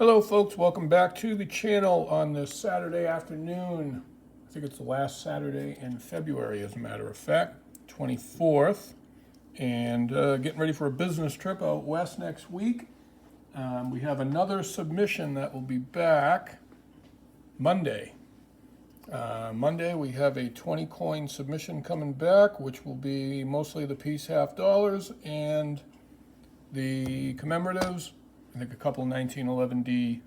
Hello folks, welcome back to the channel on this Saturday afternoon. I think it's the last Saturday in February, as a matter of fact, 24th. And getting ready for a business trip out west next week. We have another submission that will be back Monday. Monday we have a 20 coin submission coming back, which will be mostly the peace half dollars and the commemoratives. I think a couple 1911D,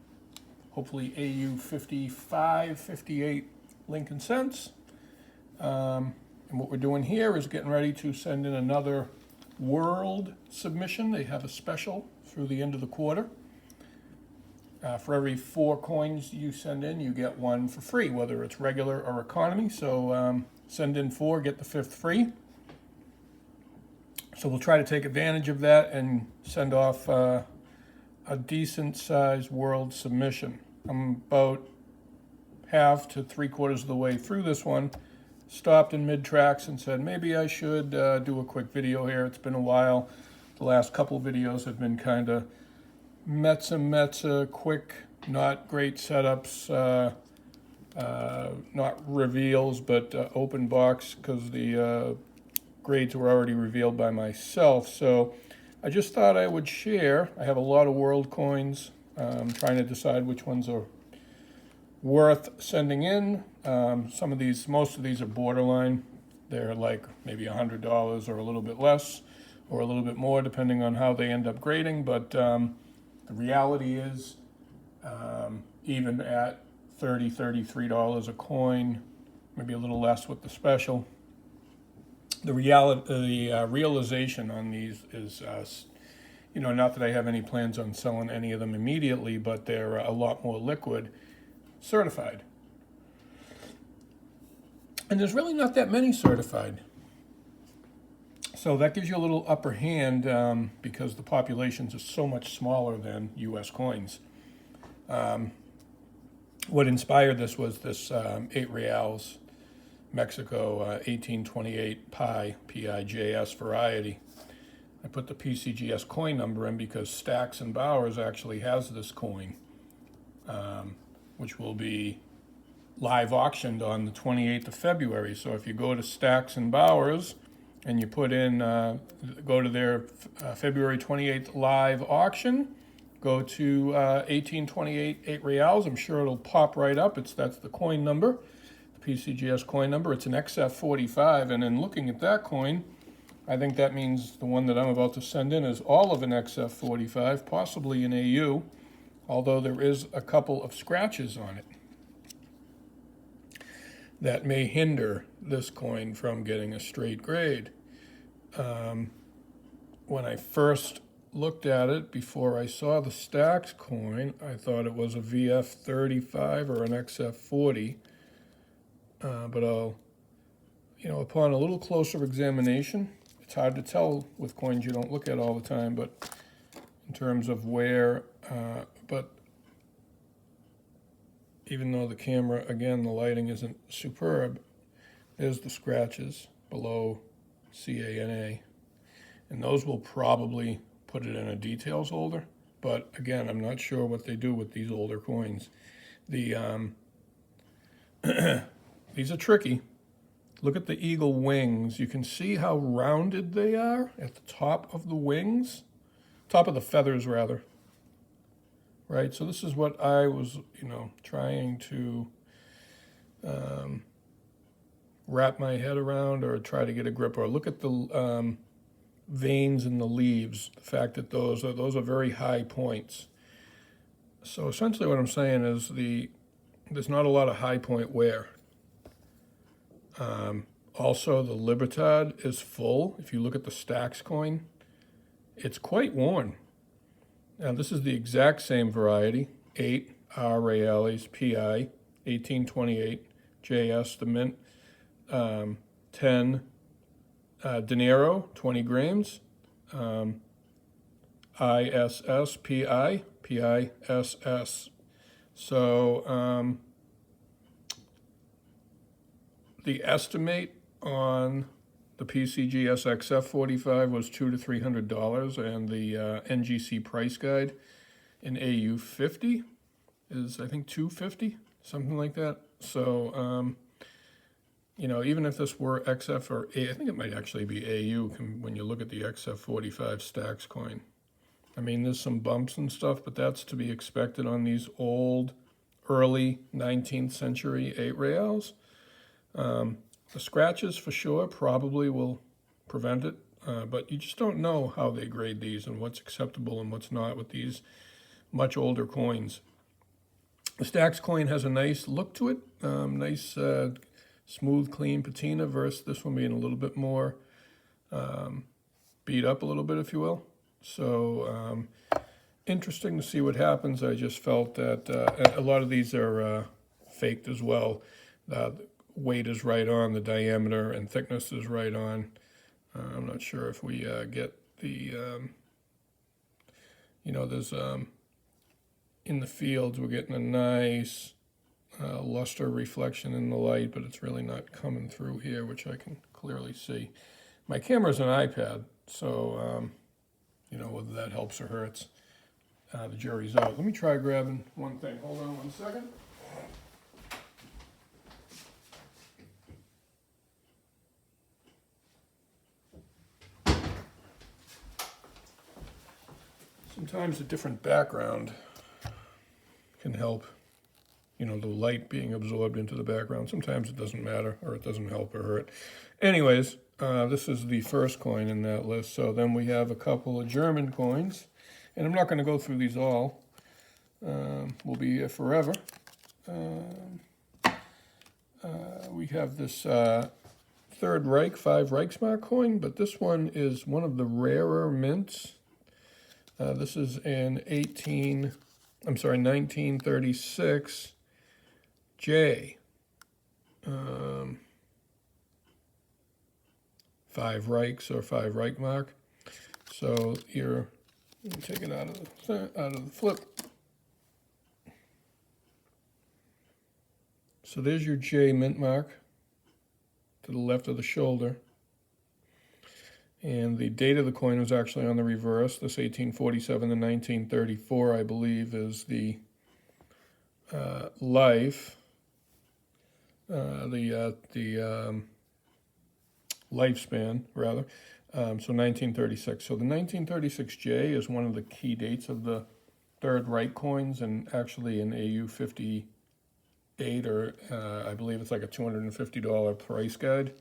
hopefully AU 55, 58 Lincoln cents. And what we're doing here is getting ready to send in another world submission. They have a special through the end of the quarter. For every 4 coins you send in, you get 1 for free, whether it's regular or economy. So send in 4, get the 5th free. So we'll try to take advantage of that and send off a decent sized world submission. I'm about half to 3/4 of the way through this one. Stopped in mid tracks and said maybe I should do a quick video here. It's been a while. The last couple of videos have been kind of metza, quick, not great setups, not reveals, but open box, because the grades were already revealed by myself. So I just thought I would share. I have a lot of world coins. I'm trying to decide which ones are worth sending in. Most of these are borderline. They're like maybe $100 or a little bit less or a little bit more, depending on how they end up grading. But the reality is, even at $30, $33 a coin, maybe a little less with the special, the realization on these is, not that I have any plans on selling any of them immediately, but they're a lot more liquid, certified. And there's really not that many certified. So that gives you a little upper hand because the populations are so much smaller than U.S. coins. What inspired this was this 8 reals Mexico 1828 Pi, PIJS variety. I put the PCGS coin number in because Stacks and Bowers actually has this coin, which will be live auctioned on the 28th of February. So if you go to Stacks and Bowers and you put in, go to their February 28th live auction, go to 1828 8 reals, I'm sure it'll pop right up. That's the coin number. PCGS coin number. It's an XF45, and in looking at that coin, I think that means the one that I'm about to send in is all of an XF45, possibly an AU, although there is a couple of scratches on it that may hinder this coin from getting a straight grade. When I first looked at it, before I saw the Stacks coin, I thought it was a VF35 or an XF40. But upon a little closer examination, it's hard to tell with coins you don't look at all the time, but in terms of where, but even though the camera, again, the lighting isn't superb, there's the scratches below CANA, and those will probably put it in a details holder, but again, I'm not sure what they do with these older coins. The These are tricky. Look at the eagle wings. You can see how rounded they are at the top of the wings, top of the feathers rather. Right, so this is what I was, trying to wrap my head around or try to get a grip. Or look at the veins in the leaves. The fact that those are very high points. So essentially, what I'm saying is there's not a lot of high point wear. Also, the Libertad is full. If you look at the Stacks coin, it's quite worn. Now, this is the exact same variety, 8 R reales PI, 1828 JS, the mint, 10 dinero, 20 grams, ISS PI, PISS. So, the estimate on the PCGS XF45 was $200 to $300, and the NGC price guide an AU 50 is, I think, 250, something like that. So, you know, even if this were XF or A, I think it might actually be AU when you look at the XF 45 Stax coin. I mean, there's some bumps and stuff, but that's to be expected on these old, early 19th century 8 reals. The scratches for sure probably will prevent it, but you just don't know how they grade these and what's acceptable and what's not with these much older coins. The Stax coin has a nice look to it, nice smooth, clean patina versus this one being a little bit more beat up a little bit, if you will. So interesting to see what happens. I just felt that a lot of these are faked as well. Weight is right on, the diameter and thickness is right on. I'm not sure if we get the, you know, there's, in the fields, we're getting a nice luster reflection in the light, but it's really not coming through here, which I can clearly see. My camera's an iPad, so, you know, whether that helps or hurts, the jury's out. Let me try grabbing one thing. Hold on one second. Sometimes a different background can help, you know, the light being absorbed into the background. Sometimes it doesn't matter, or it doesn't help or hurt. Anyways, this is the first coin in that list. So then we have a couple of German coins, and I'm not going to go through these all. We'll be here forever. We have this Third Reich 5 Reichsmark coin, but this one is one of the rarer mints. This is in 1936 J. 5 Reichs or 5 Reichmark. So you're take it out of the flip. So there's your J mint mark to the left of the shoulder. And the date of the coin was actually on the reverse. This 1847 to 1934, I believe, is the life, lifespan, rather. So 1936. So the 1936 J is one of the key dates of the Third Reich coins, and actually an AU 58, or I believe it's like a $250 price guide.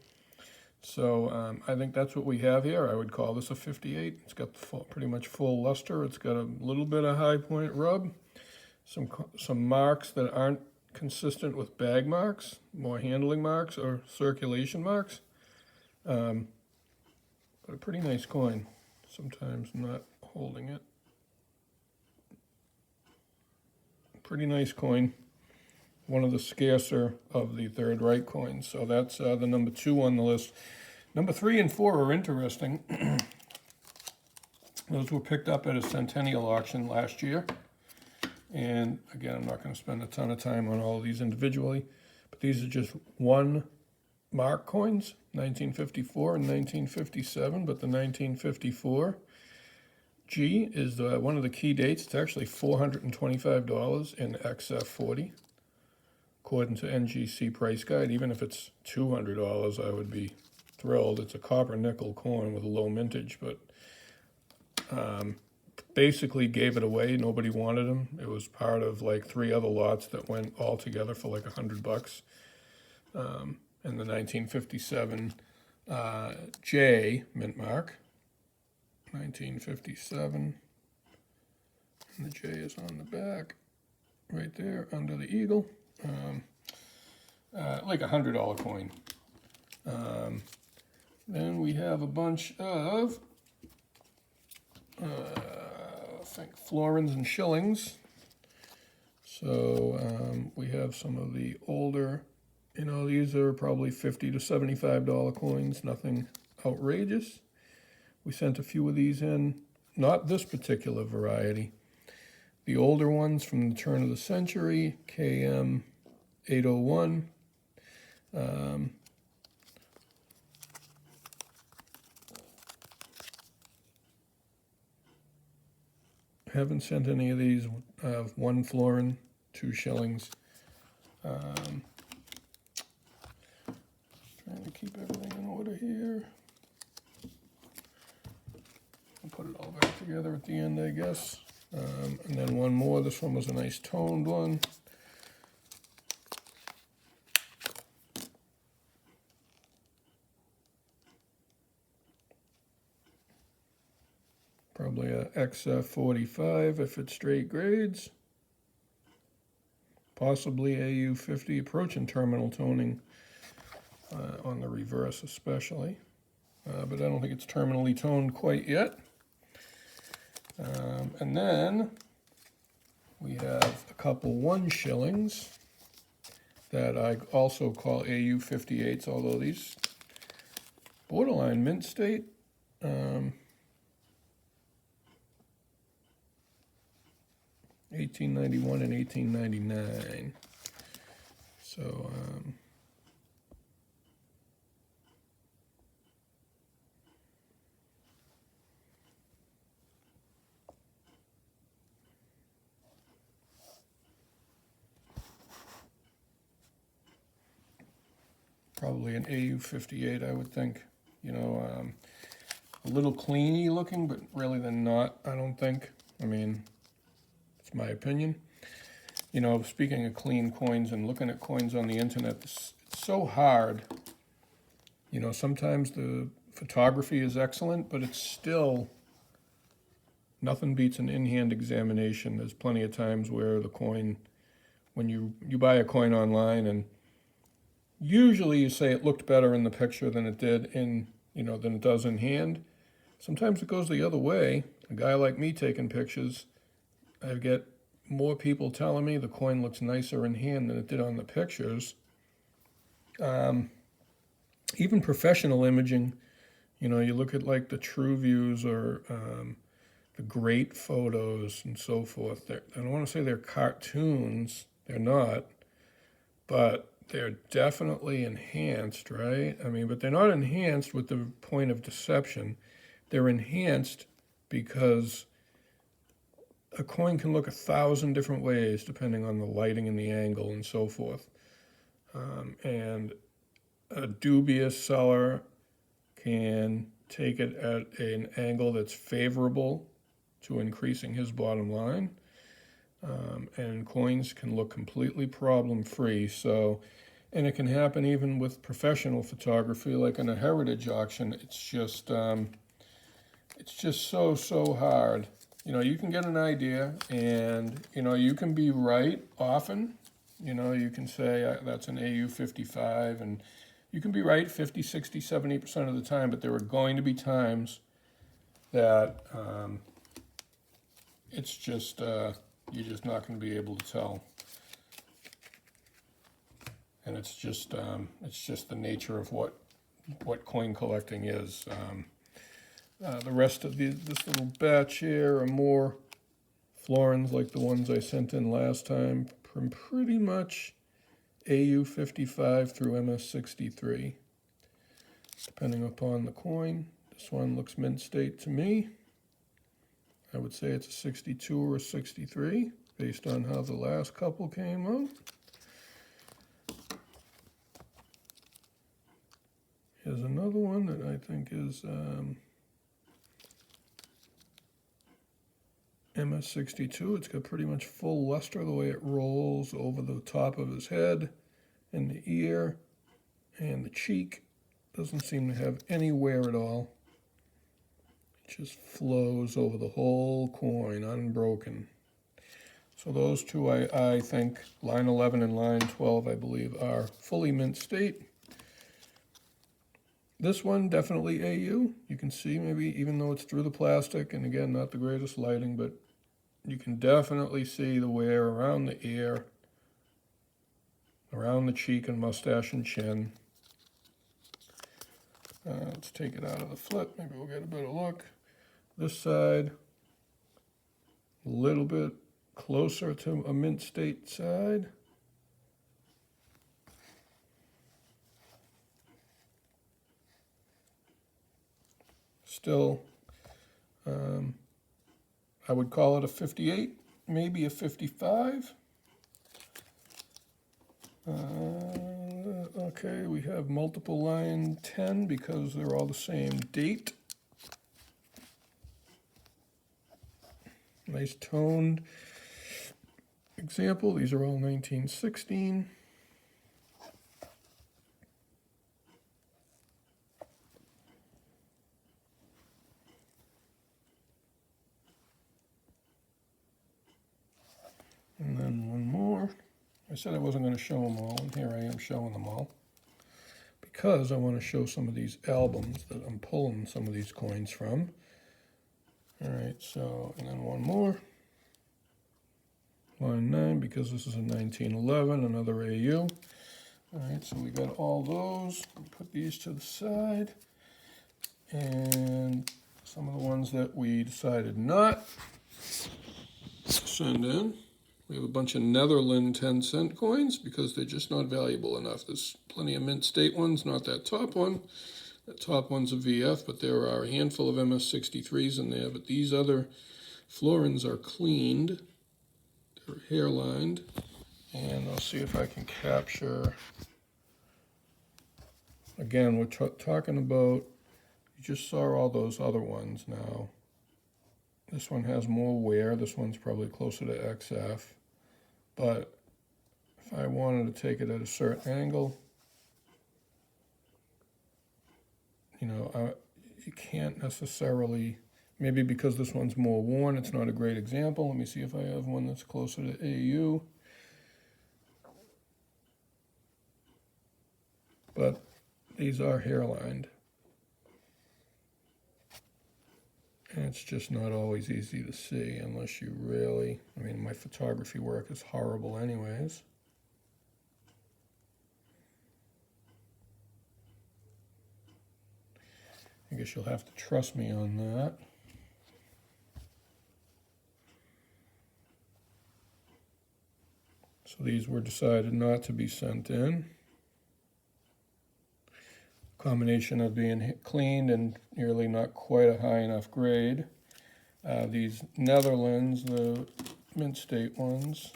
So I think that's what we have here. I would call this a 58. It's got pretty much full luster. It's got a little bit of high point rub, some marks that aren't consistent with bag marks, more handling marks or circulation marks. But a pretty nice coin. Sometimes not holding it. Pretty nice coin. One of the scarcer of the Third Reich coins. So that's the number 2 on the list. Number 3 and 4 are interesting. Those were picked up at a centennial auction last year. And again, I'm not going to spend a ton of time on all of these individually, but these are just 1 mark coins, 1954 and 1957, but the 1954 G is one of the key dates. It's actually $425 in XF40. According to NGC price guide, even if it's $200, I would be thrilled. It's a copper nickel coin with a low mintage, but basically gave it away. Nobody wanted them. It was part of like 3 other lots that went all together for like $100. And the 1957 J mint mark, 1957, and the J is on the back, right there under the eagle. Like $100 coin. Then we have a bunch of, I think, Florins and Shillings. So we have some of the older, you know, these are probably $50 to $75 coins, nothing outrageous. We sent a few of these in, not this particular variety. The older ones from the turn of the century, KM 801. Haven't sent any of these. 1 florin, 2 shillings. Trying to keep everything in order here. I'll put it all back together at the end, I guess. And then one more. This one was a nice toned one. Probably a XF45 if it's straight grades. Possibly AU50 approaching terminal toning on the reverse especially. But I don't think it's terminally toned quite yet. And then we have a couple 1 shillings that I also call AU58s, although these borderline mint state. 1891 and 1899. So probably an AU58, I would think. You know, a little cleany looking, but really they're not, I don't think. I mean, it's my opinion. You know, speaking of clean coins and looking at coins on the internet, it's so hard. You know, sometimes the photography is excellent, but it's still, nothing beats an in-hand examination. There's plenty of times where the coin, when you buy a coin online, and usually you say it looked better in the picture than it did in, you know, than it does in hand. Sometimes it goes the other way. A guy like me taking pictures, I get more people telling me the coin looks nicer in hand than it did on the pictures. Even professional imaging, you know, you look at like the True Views or the great photos and so forth. I don't want to say they're cartoons, they're not, but they're definitely enhanced, right? I mean, but they're not enhanced with the point of deception. They're enhanced because a coin can look 1,000 different ways depending on the lighting and the angle and so forth. And a dubious seller can take it at an angle that's favorable to increasing his bottom line. And coins can look completely problem-free. So, and it can happen even with professional photography, like in a heritage auction. It's just so hard. You know, you can get an idea, and you know, you can be right often. You know, you can say that's an AU55, and you can be right 50, 60, 70% of the time, but there are going to be times that it's just, you're just not going to be able to tell. And it's just the nature of what coin collecting is. The rest of this little batch here are more florins like the ones I sent in last time, from pretty much AU55 through MS63, depending upon the coin. This one looks mint state to me. I would say it's a 62 or a 63, based on how the last couple came out. Here's another one that I think is MS62. It's got pretty much full luster the way it rolls over the top of his head and the ear and the cheek. Doesn't seem to have any wear at all. It just flows over the whole coin, unbroken. So those two, I think, line 11 and line 12, I believe, are fully mint state. This one, definitely AU. You can see maybe, even though it's through the plastic, and again, not the greatest lighting, but you can definitely see the wear around the ear, around the cheek and mustache and chin. Let's take it out of the flip. Maybe we'll get a better look. This side, a little bit closer to a mint state side. Still I would call it a 58, maybe a 55. Okay, we have multiple line 10 because they're all the same date. Nice toned example. These are all 1916. And then one more. I said I wasn't going to show them all, and here I am showing them all. Because I want to show some of these albums that I'm pulling some of these coins from. All right, so, and then one more. Line 9, because this is a 1911, another AU. All right, so we got all those. Put these to the side. And some of the ones that we decided not to send in. We have a bunch of Netherlands 10-cent coins because they're just not valuable enough. There's plenty of mint state ones, not that top one. That top one's a VF, but there are a handful of MS63s in there. But these other Florins are cleaned. They're hairlined. And I'll see if I can capture. Again, we're talking about, you just saw all those other ones now. This one has more wear. This one's probably closer to XF. But if I wanted to take it at a certain angle, you know, you can't necessarily, maybe because this one's more worn, it's not a great example. Let me see if I have one that's closer to AU. But these are hairlined. And it's just not always easy to see unless you really, I mean, my photography work is horrible anyways. I guess you'll have to trust me on that. So these were decided not to be sent in. Combination of being cleaned and nearly not quite a high enough grade. These Netherlands, the mint state ones,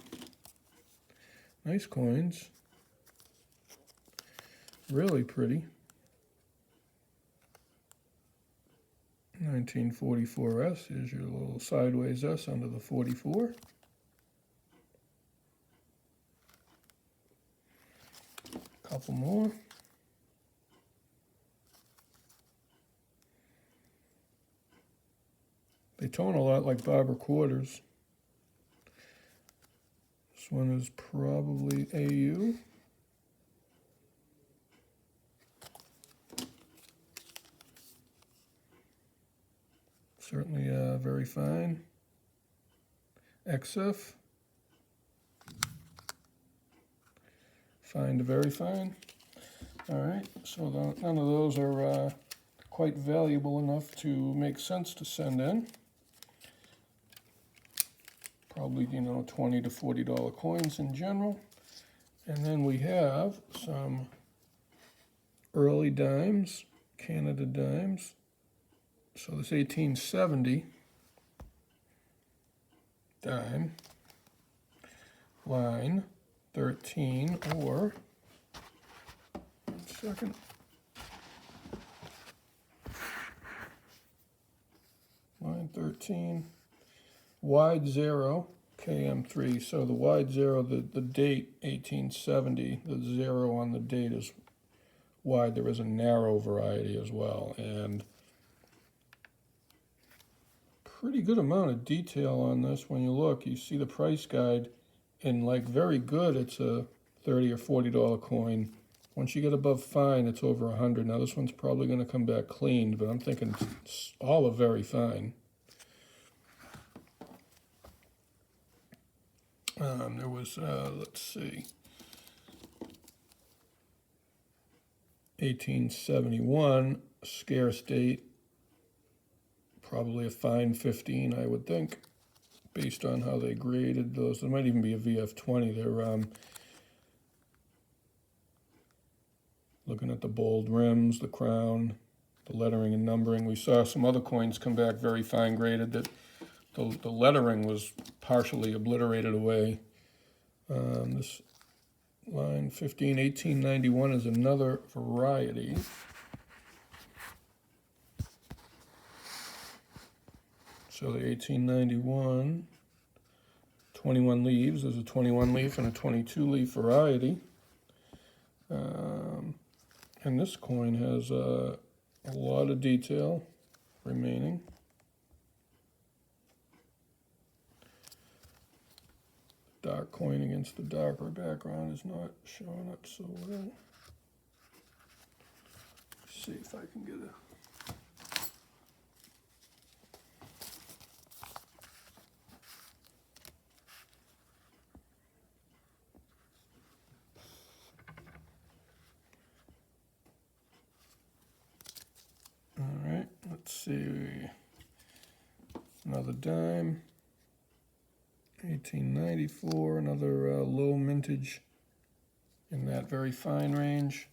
nice coins, really pretty. 1944S, here's your little sideways S under the 44. Couple more. They tone a lot like Barber quarters. This one is probably AU. Certainly very fine. XF. Fine to very fine. All right, so none of those are quite valuable enough to make sense to send in. Probably, you know, $20 to $40 coins in general. And then we have some early dimes, Canada dimes. So this 1870 dime, line 13, or, 1 second. Line 13. Wide 0, KM3. So the wide 0, the date 1870, the 0 on the date is wide. There is a narrow variety as well, and pretty good amount of detail on this. When you look, you see the price guide, and like very good, it's a $30 or $40 coin. Once you get above fine, it's over 100. Now this one's probably going to come back cleaned, but I'm thinking all are very fine. There was, let's see, 1871, scarce date, probably a fine 15, I would think, based on how they graded those. There might even be a VF20. They're looking at the bold rims, the crown, the lettering and numbering. We saw some other coins come back very fine graded that the lettering was partially obliterated away. This line 15, 1891 is another variety. So the 1891, 21 leaves. There's a 21 leaf and a 22 leaf variety. And this coin has a lot of detail remaining. Dark coin against the darker background is not showing up so well. Let's see if I can get a... All right, let's see. Another dime. 1894, another low mintage in that very fine range.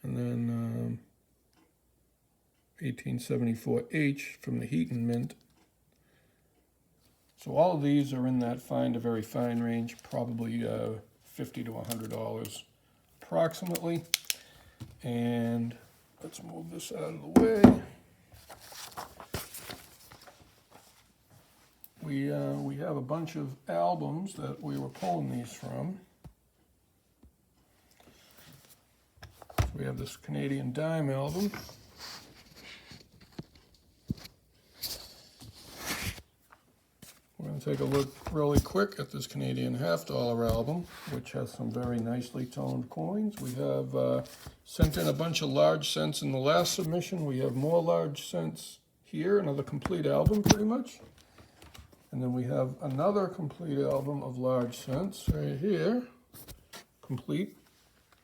And then 1874H from the Heaton Mint. So all of these are in that fine to very fine range, probably $50 to $100 approximately. And let's move this out of the way. We have a bunch of albums that we were pulling these from. So we have this Canadian Dime album. We're going to take a look really quick at this Canadian half-dollar album, which has some very nicely toned coins. We have sent in a bunch of large cents in the last submission. We have more large cents here, another complete album pretty much. And then we have another complete album of large cents right here, complete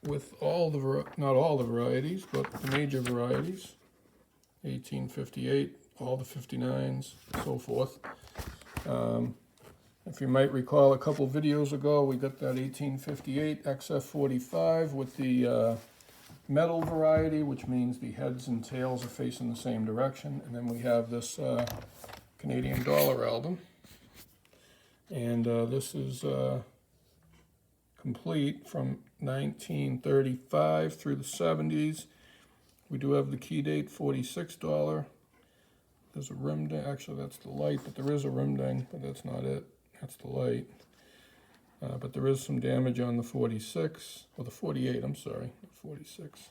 with all the, not all the varieties, but the major varieties. 1858, all the 59s, so forth. If you might recall a couple videos ago, we got that 1858 XF45 with the metal variety, which means the heads and tails are facing the same direction. And then we have this Canadian dollar album. And this is complete from 1935 through the 70s. We do have the key date, $46. There's a rim ding, actually that's the light, but there is a rim ding, but that's not it. That's the light. But there is some damage on the 46, or the 48, I'm sorry, not 46.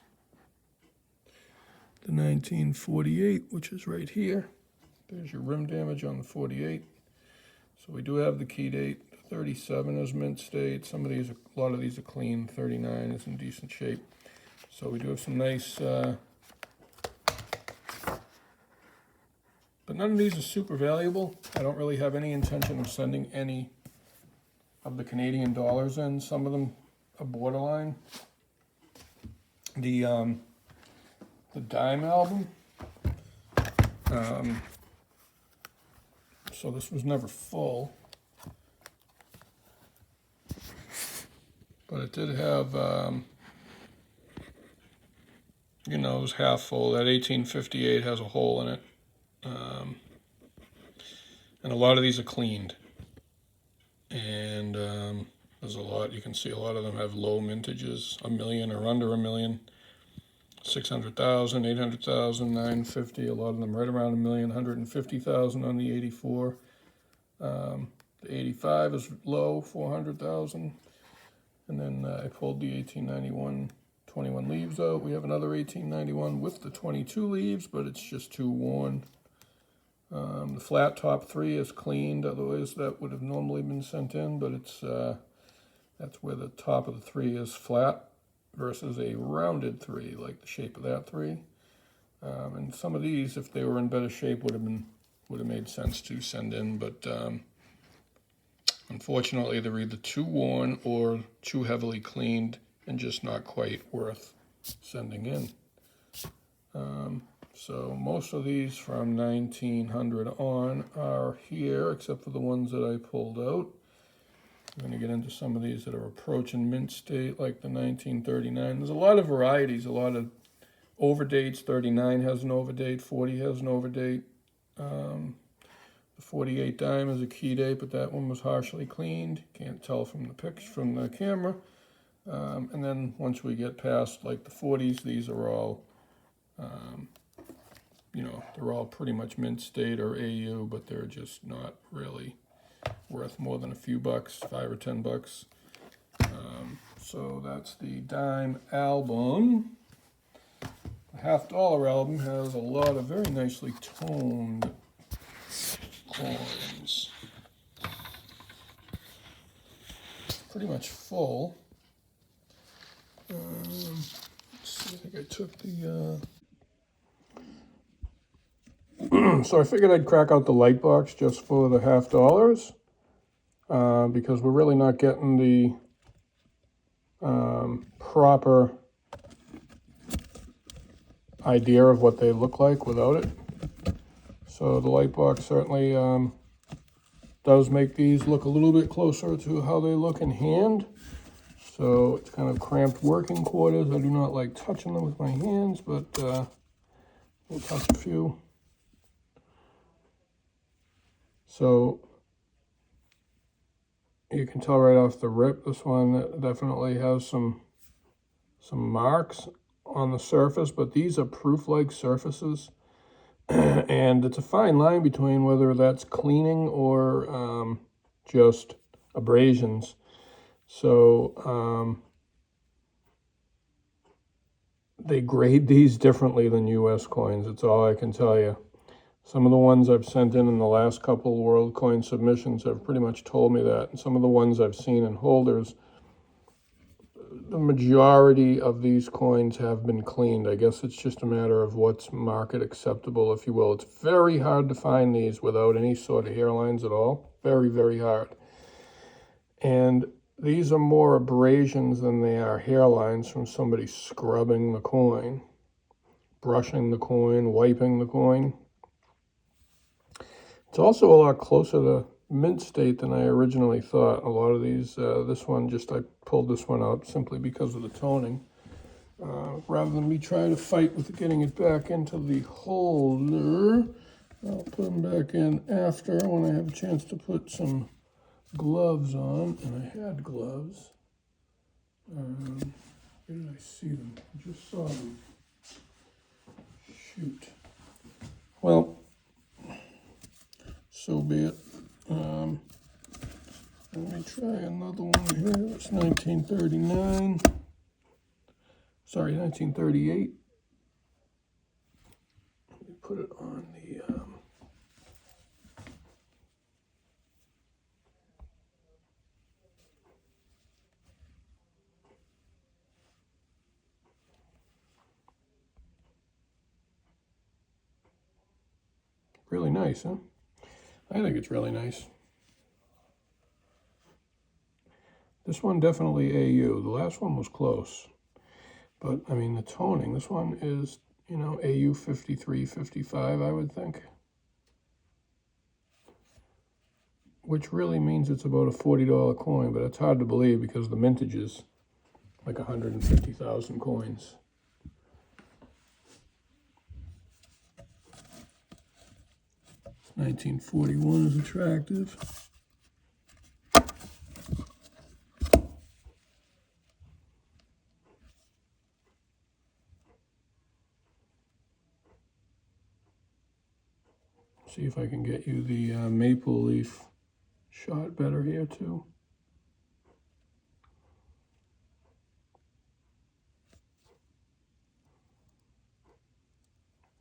The 1948, which is right here. There's your rim damage on the 48. So we do have the key date. 37 is mint state. Some of these, a lot of these are clean. 39 is in decent shape. So we do have some nice, but none of these are super valuable. I don't really have any intention of sending any of the Canadian dollars in. Some of them are borderline. The Dime album. So this was never full, but it did have, you know, it was half full. That 1858 has a hole in it, and a lot of these are cleaned, and there's a lot, you can see a lot of them have low mintages, 1 million or under 1 million, 600,000, 800,000, 950, a lot of them right around 1 million, 150,000 on the 84. The 85 is low, 400,000. And then I pulled the 1891 21 leaves out. We have another 1891 with the 22 leaves, but it's just too worn. The flat top 3 is cleaned, otherwise that would have normally been sent in, but it's that's where the top of the 3 is flat versus a rounded 3, like the shape of that 3. And some of these, if they were in better shape, would have made sense to send in, but unfortunately they're either too worn or too heavily cleaned and just not quite worth sending in. So most of these from 1900 on are here, except for the ones that I pulled out. I'm going to get into some of these that are approaching mint state, like the 1939. There's a lot of varieties, a lot of overdates. 39 has an overdate, 40 has an overdate. The 48 dime is a key date, but that one was harshly cleaned. Can't tell from the picture from the camera. And then once we get past like the 40s, these are all, you know, they're all pretty much mint state or AU, but they're just not really worth more than a few bucks, $5 or $10. So that's the dime album. The $50 album has a lot of very nicely toned coins. Pretty much full. Let's see, I think I took the, so I figured I'd crack out the light box just for the $50, because we're really not getting the proper idea of what they look like without it. So the light box certainly does make these look a little bit closer to how they look in hand. So it's kind of cramped working quarters. I do not like touching them with my hands, but we'll touch a few. So you can tell right off the rip, this one definitely has some marks on the surface, but these are proof-like surfaces. And it's a fine line between whether that's cleaning or just abrasions. So they grade these differently than US coins. That's all I can tell you. Some of the ones I've sent in the last couple World Coin submissions have pretty much told me that. And some of the ones I've seen in holders, the majority of these coins have been cleaned. I guess it's just a matter of what's market acceptable, if you will. It's very hard to find these without any sort of hairlines at all. Very, very hard. And these are more abrasions than they are hairlines from somebody scrubbing the coin, brushing the coin, wiping the coin. It's also a lot closer to mint state than I originally thought. A lot of these, this one, I pulled this one out simply because of the toning. Rather than me trying to fight with getting it back into the holder, I'll put them back in after when I have a chance to put some gloves on. And I had gloves. Where did I see them? I just saw them. Shoot. Well, so be it. Let me try another one here. It's 1939. Sorry, 1938. Let me put it on the... Really nice, huh? I think it's really nice. This one definitely AU. The last one was close. But, I mean, the toning, this one is, you know, AU 53, 55, I would think. Which really means it's about a $40 coin, but it's hard to believe because the mintage is like 150,000 coins. $1941 is attractive. See if I can get you the maple leaf shot better here too.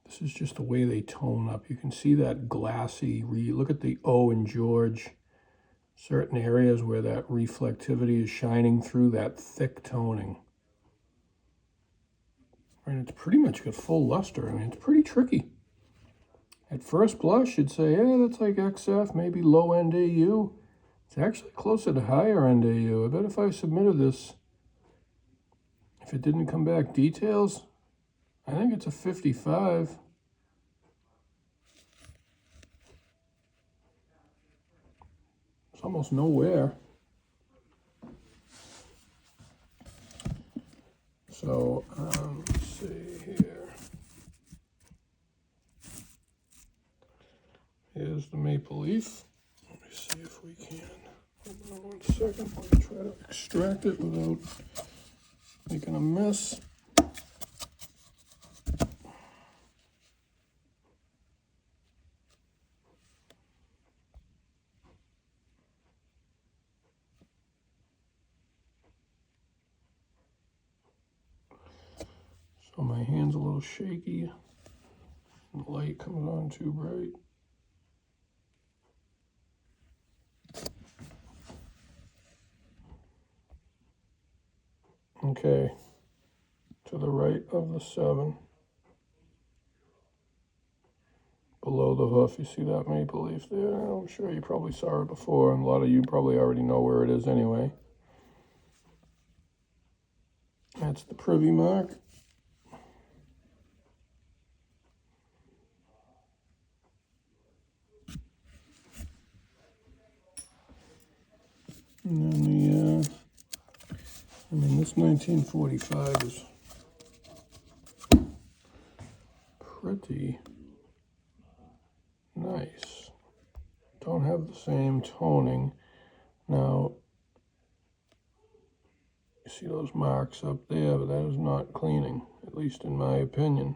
This is just the way they tone up. You can see that glassy, look at the O in George. Certain areas where that reflectivity is shining through that thick toning. And it's pretty much got full luster. I mean, it's pretty tricky. At first blush, you'd say, yeah, that's like XF, maybe low-end AU. It's actually closer to higher-end AU. I bet if I submitted this, if it didn't come back details, I think it's a 55. It's almost nowhere. So, let's see here. There's the maple leaf. Let me see if we can. Hold on 1 second. Let me try to extract it without making a mess. So my hand's a little shaky. The light comes on too bright. Okay, to the right of the 7, below the hoof, you see that maple leaf there? I'm sure you probably saw it before, and a lot of you probably already know where it is anyway. That's the privy mark. And then this 1945 is pretty nice. Don't have the same toning. Now, you see those marks up there, but that is not cleaning, at least in my opinion.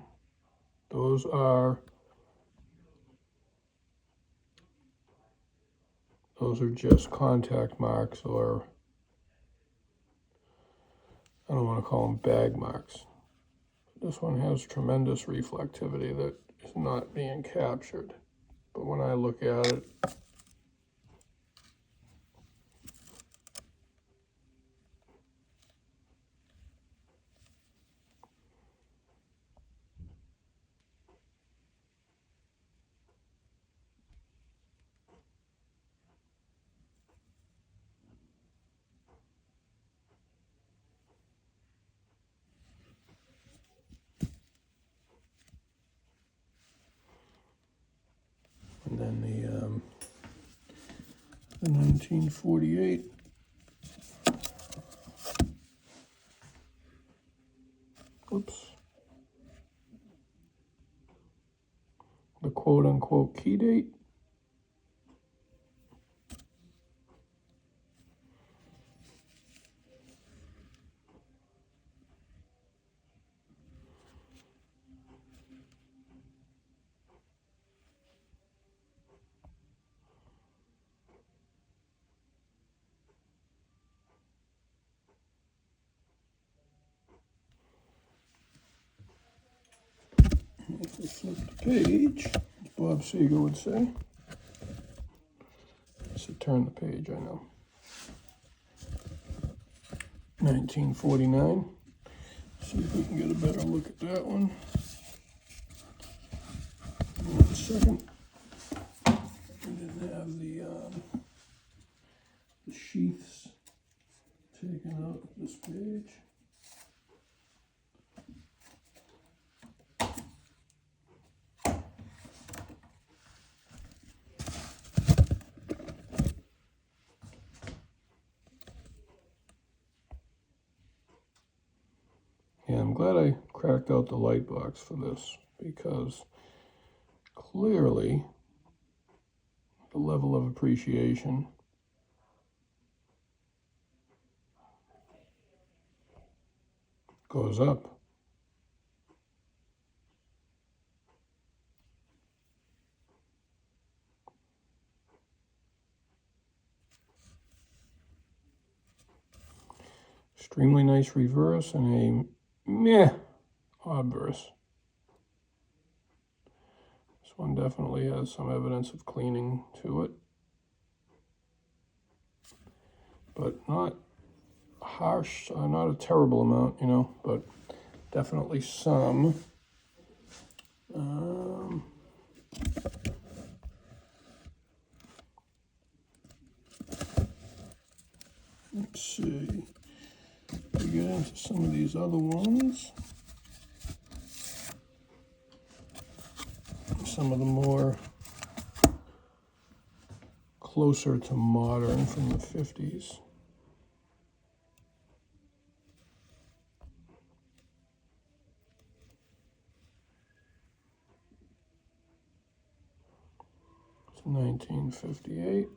Those are just contact marks, or I don't want to call them bag marks. This one has tremendous reflectivity that is not being captured. But when I look at it, and then the 1948. Oops. The quote-unquote key date. If we flip the page, as Bob Seger would say. I said turn the page, I know. 1949. See if we can get a better look at that one. 1 second. We didn't have the sheaths taken out of this page. Yeah, I'm glad I cracked out the light box for this, because clearly the level of appreciation goes up. Extremely nice reverse and a meh obverse. This one definitely has some evidence of cleaning to it, but not harsh, not a terrible amount, you know, but definitely some. Let's see. We get into some of these other ones. Some of the more closer to modern from the 50s. It's 1958.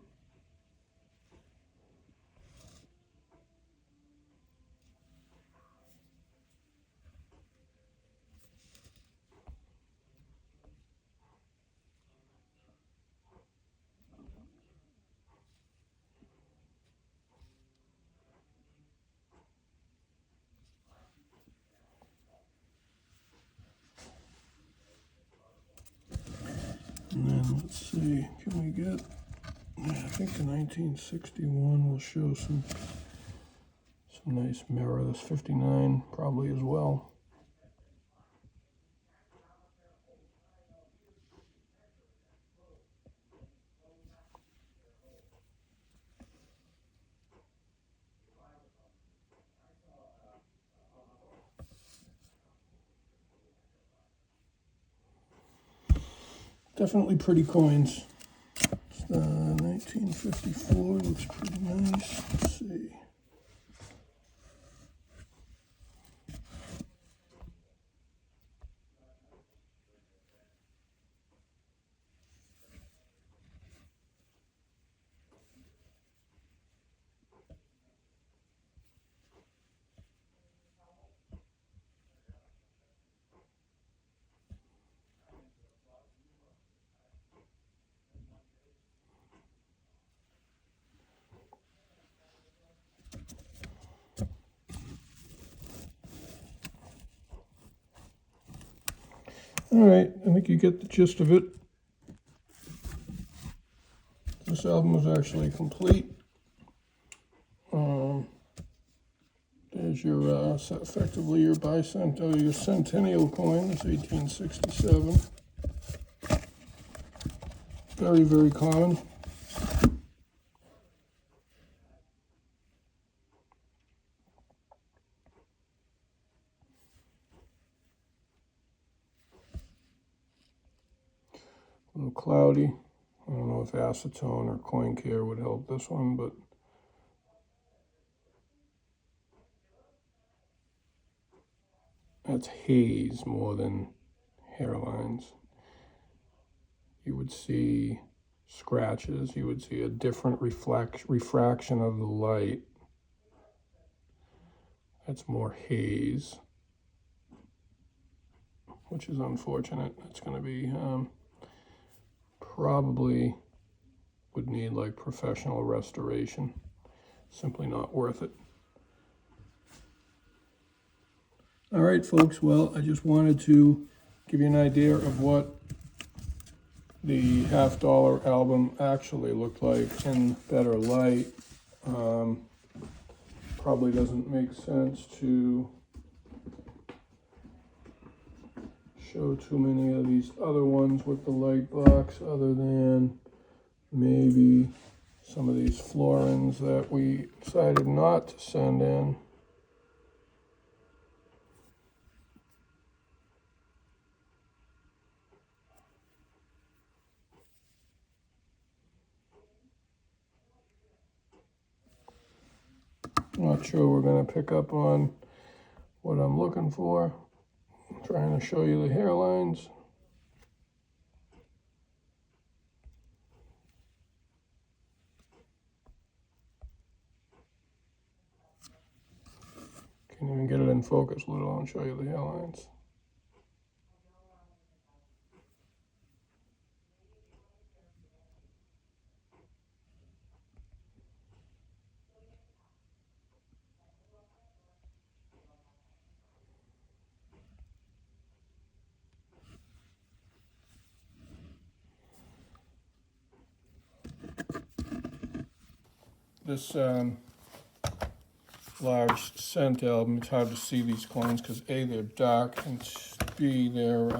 And then let's see, can we get, yeah, I think the 1961 will show some nice mirror. This 59 probably as well. Definitely pretty coins. 1954 looks pretty nice. Let's see. All right, I think you get the gist of it. This album was actually complete. There's your, effectively your your centennial coin. It's 1867. Very, very common. A little cloudy. I don't know if acetone or coin care would help this one, but that's haze more than hairlines. You would see scratches. You would see a different refraction of the light. That's more haze, which is unfortunate. It's going to be probably would need like professional restoration. Simply not worth it. All right, folks. Well, I just wanted to give you an idea of what the $50 album actually looked like in better light. Probably doesn't make sense to show too many of these other ones with the light box, other than maybe some of these Florins that we decided not to send in. Not sure we're going to pick up on what I'm looking for. I'm trying to show you the hairlines. Can't even get it in focus, let alone show you the hairlines. This large scent album, it's hard to see these coins because A, they're dark, and B, they're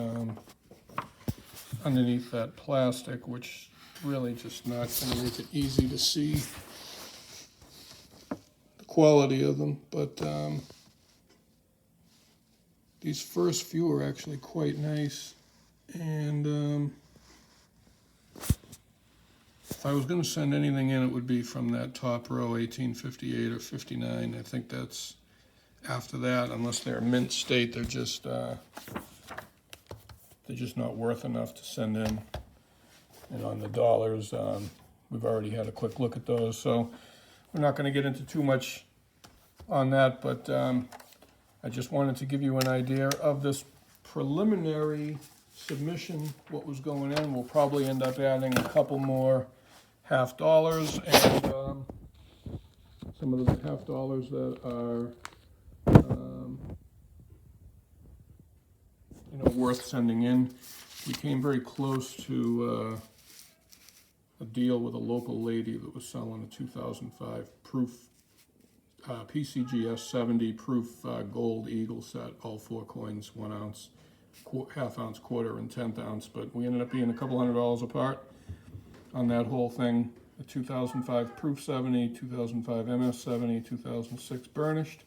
underneath that plastic, which really just not going to make it easy to see the quality of them. But these first few are actually quite nice. And if I was going to send anything in, it would be from that top row, 1858 or 59. I think that's after that, unless they're mint state, they're just not worth enough to send in. And on the dollars, we've already had a quick look at those, so we're not going to get into too much on that, but I just wanted to give you an idea of this preliminary submission, what was going in. We'll probably end up adding a couple more half dollars and some of the half dollars that are worth sending in. We came very close to a deal with a local lady that was selling a 2005 proof PCGS 70 proof gold eagle set, all 4 coins, 1 ounce, half ounce, quarter, and 1/10 ounce. But we ended up being a couple $100 apart on that whole thing. A 2005 proof 70, 2005 MS 70, 2006 burnished,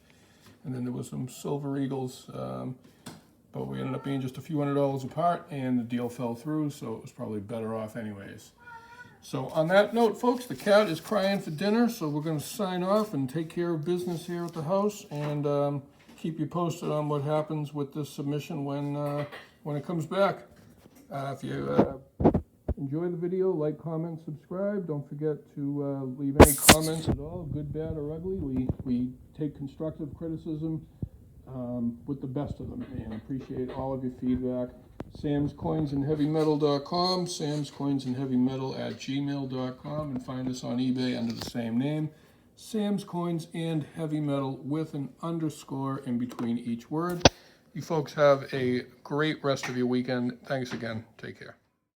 and then there was some silver eagles. But we ended up being just a few $100 apart, and the deal fell through, so it was probably better off anyways. So on that note, folks, the cat is crying for dinner, so we're going to sign off and take care of business here at the house, and keep you posted on what happens with this submission when it comes back. If you enjoy the video, like, comment, subscribe. Don't forget to leave any comments at all, good, bad, or ugly. We take constructive criticism with the best of them, and appreciate all of your feedback. samscoinsandheavymetal.com, samscoinsandheavymetal@gmail.com, and find us on eBay under the same name, Sam's Coins and Heavy Metal, with an underscore in between each word. You folks have a great rest of your weekend. Thanks again. Take care.